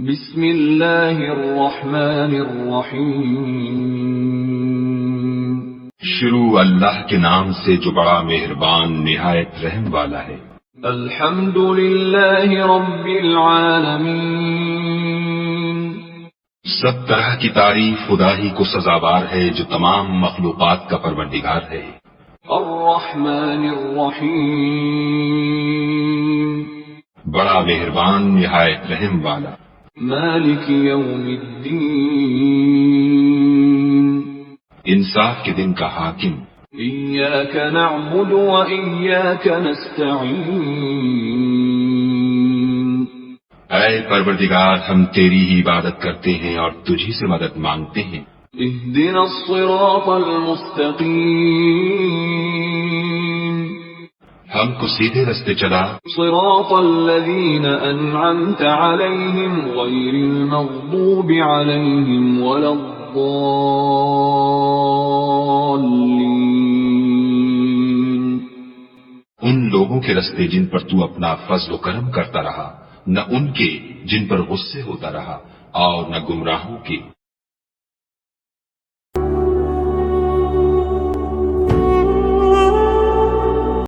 بسم اللہ الرحمن الرحیم شروع اللہ کے نام سے جو بڑا مہربان نہایت رحم والا ہے۔ الحمد للہ رب العالمین، سب طرح کی تعریف خدا ہی کو سزاوار ہے جو تمام مخلوقات کا پروردگار ہے۔ الرحمن الرحیم، بڑا مہربان نہایت رحم والا۔ مالک یوم الدین، انصاف کے دن کا حاکم۔ ایاک نعبد و ایاک نستعین، اے پروردگار ہم تیری ہی عبادت کرتے ہیں اور تجھی سے مدد مانگتے ہیں۔ اہدنا الصراط المستقیم، ہم کو سیدھے رستے چلا، صراط الذین انعمت علیہم غیر المغضوب علیہم ولا الضالین، ان لوگوں کے رستے جن پر تو اپنا فضل و کرم کرتا رہا، نہ ان کے جن پر غصے ہوتا رہا، اور نہ گمراہوں کے